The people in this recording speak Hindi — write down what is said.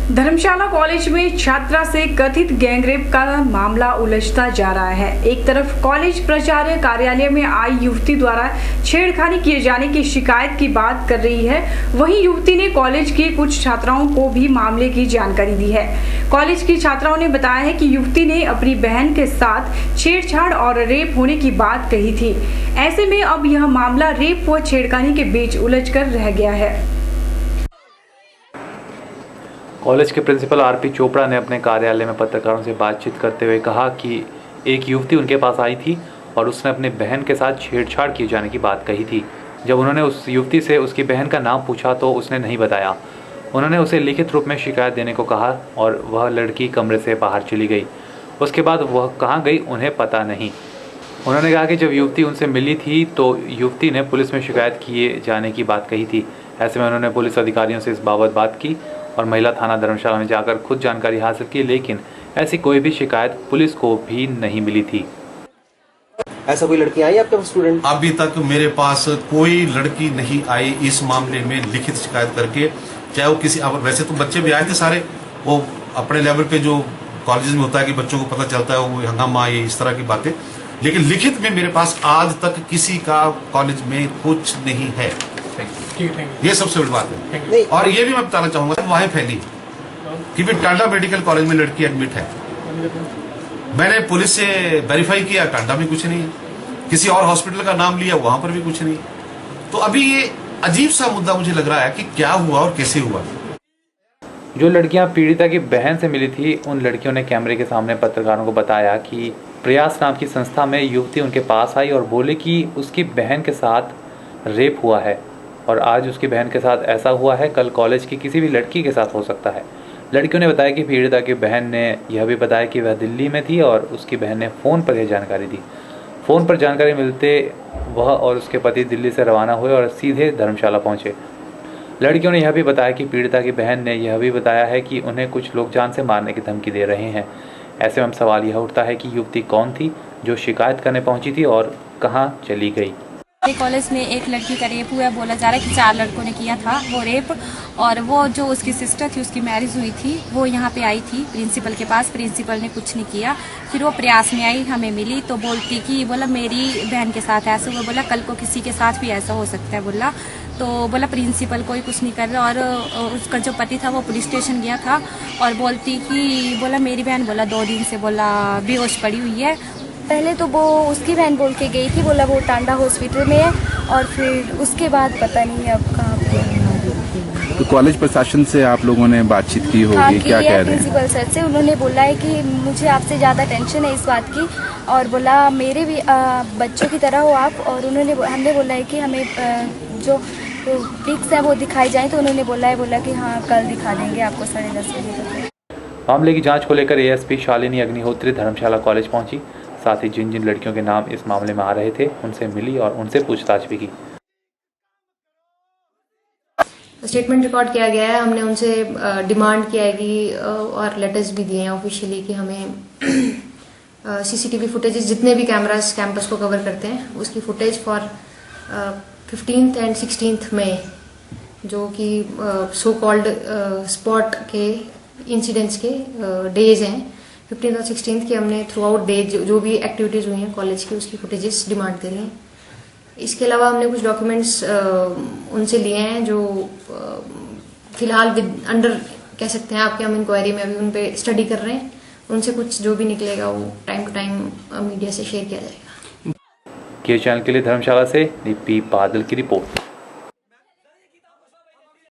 धर्मशाला कॉलेज में छात्रा से कथित गैंगरेप का मामला उलझता जा रहा है। एक तरफ कॉलेज प्राचार्य कार्यालय में आई युवती द्वारा छेड़खानी किए जाने की शिकायत की बात कर रही है, वहीं युवती ने कॉलेज की कुछ छात्राओं को भी मामले की जानकारी दी है। कॉलेज की छात्राओं ने बताया है कि युवती ने अपनी बहन के साथ छेड़छाड़ और रेप होने की बात कही थी। ऐसे में अब यह मामला रेप व छेड़खानी के बीच उलझकर रह गया है। कॉलेज के प्रिंसिपल आरपी चोपड़ा ने अपने कार्यालय में पत्रकारों से बातचीत करते हुए कहा कि एक युवती उनके पास आई थी और उसने अपनी बहन के साथ छेड़छाड़ किए जाने की बात कही थी। जब उन्होंने उस युवती से उसकी बहन का नाम पूछा तो उसने नहीं बताया। उन्होंने उसे लिखित रूप में शिकायत देने को कहा और वह लड़की कमरे से बाहर चली गई। उसके बाद वह कहाँ गई उन्हें पता नहीं। उन्होंने कहा कि जब युवती उनसे मिली थी तो युवती ने पुलिस में शिकायत किए जाने की बात कही थी। ऐसे में उन्होंने पुलिस अधिकारियों से इस बाबत बात की और महिला थाना धर्मशाला में जाकर खुद जानकारी हासिल की, लेकिन ऐसी कोई भी शिकायत पुलिस को भी नहीं मिली थी। ऐसा कोई लड़की आई आपके पास स्टूडेंट? अभी तक मेरे पास कोई लड़की नहीं आई इस मामले में लिखित शिकायत करके। चाहे वो किसी, वैसे तो बच्चे भी आए थे सारे, वो अपने लेवल पे जो कॉलेज में होता है कि बच्चों को पता चलता है वो हंगामा ये इस तरह की बातें, लेकिन लिखित में मेरे पास आज तक किसी का कॉलेज में कुछ नहीं है। ये सबसे बड़ी बात है। और ये भी मैं बताना चाहूंगा, वहां फैली कि भी टांडा मेडिकल कॉलेज में लड़की एडमिट है। मैंने पुलिस से वेरीफाई किया, टांडा में कुछ नहीं है। किसी और हॉस्पिटल का नाम लिया, वहां पर भी कुछ नहीं। तो अभी ये अजीब सा मुद्दा मुझे लग रहा है कि क्या हुआ और कैसे हुआ। जो लड़कियां पीड़िता की बहन से मिली थी, उन लड़कियों ने कैमरे के सामने पत्रकारों को बताया कि प्रयास नाम की संस्था में युवती उनके पास आई और बोले कि उसकी बहन के साथ रेप हुआ है और आज उसकी बहन के साथ ऐसा हुआ है, कल कॉलेज की किसी भी लड़की के साथ हो सकता है। लड़कियों ने बताया कि पीड़िता की बहन ने यह भी बताया कि वह दिल्ली में थी और उसकी बहन ने फ़ोन पर यह जानकारी दी। फ़ोन पर जानकारी मिलते वह और उसके पति दिल्ली से रवाना हुए और सीधे धर्मशाला पहुंचे। लड़कियों ने यह भी बताया कि पीड़िता की बहन ने यह भी बताया है कि उन्हें कुछ लोग जान से मारने की धमकी दे रहे हैं। ऐसे में सवाल यह उठता है कि युवती कौन थी जो शिकायत करने पहुंची थी और कहाँ चली गई। कॉलेज में एक लड़की का रेप हुआ, बोला जा रहा है कि 4 लड़कों ने किया था वो रेप। और वो जो उसकी सिस्टर थी, उसकी मैरिज हुई थी, वो यहाँ पे आई थी प्रिंसिपल के पास। प्रिंसिपल ने कुछ नहीं किया। फिर वो प्रयास में आई, हमें मिली तो बोलती कि बोला मेरी बहन के साथ ऐसा हुआ। बोला कल को किसी के साथ भी ऐसा हो सकता है। बोला तो बोला प्रिंसिपल कोई कुछ नहीं कर रहा। और उसका जो पति था वो पुलिस स्टेशन गया था और बोलती कि बोला मेरी बहन बोला 2 दिन से बोला बेहोश पड़ी हुई है। पहले तो वो उसकी बहन बोल के गई थी, बोला वो टांडा हॉस्पिटल में है, और फिर उसके बाद पता नहीं अब कहाँ पे। तो कॉलेज प्रशासन से आप लोगों ने बातचीत की होगी? हाँ, क्या कह रहे हैं प्रिंसिपल सर से? उन्होंने बोला है कि मुझे आपसे ज़्यादा टेंशन है इस बात की, और बोला मेरे भी बच्चों की तरह हो आप। और हमने बोला है कि हमें जो पिक्स है वो दिखाई जाए, तो उन्होंने बोला कि हाँ कल दिखा देंगे आपको 10:30 बजे तक। मामले की जांच को लेकर एएसपी शालिनी अग्निहोत्री धर्मशाला कॉलेज पहुंची। साथ ही जिन जिन लड़कियों के नाम इस मामले में आ रहे थे उनसे मिली और उनसे पूछताछ भी की। स्टेटमेंट रिकॉर्ड किया गया है। हमने उनसे डिमांड किया है कि और लेटर्स भी दिए हैं ऑफिशियली कि हमें सीसीटीवी फुटेजेस, जितने भी कैमरास कैंपस को कवर करते हैं, उसकी footage for 15th and 16th मई, जो कि सो कॉल्ड स्पॉट के इंसिडेंट्स के डेज हैं। 15th और 16th की हमने थ्रू आउट डे जो भी एक्टिविटीज हुई हैं कॉलेज की, उसकी फुटेजेस डिमांड करी हैं। इसके अलावा हमने कुछ डॉक्यूमेंट्स उनसे लिए हैं जो फिलहाल अंडर कह सकते हैं आपके, हम इंक्वायरी में अभी उन पे स्टडी कर रहे हैं। उनसे कुछ जो भी निकलेगा वो टाइम टू टाइम मीडिया से शेयर किया जाएगा। के चैनल के लिए धर्मशाला से लिपि बादल की रिपोर्ट।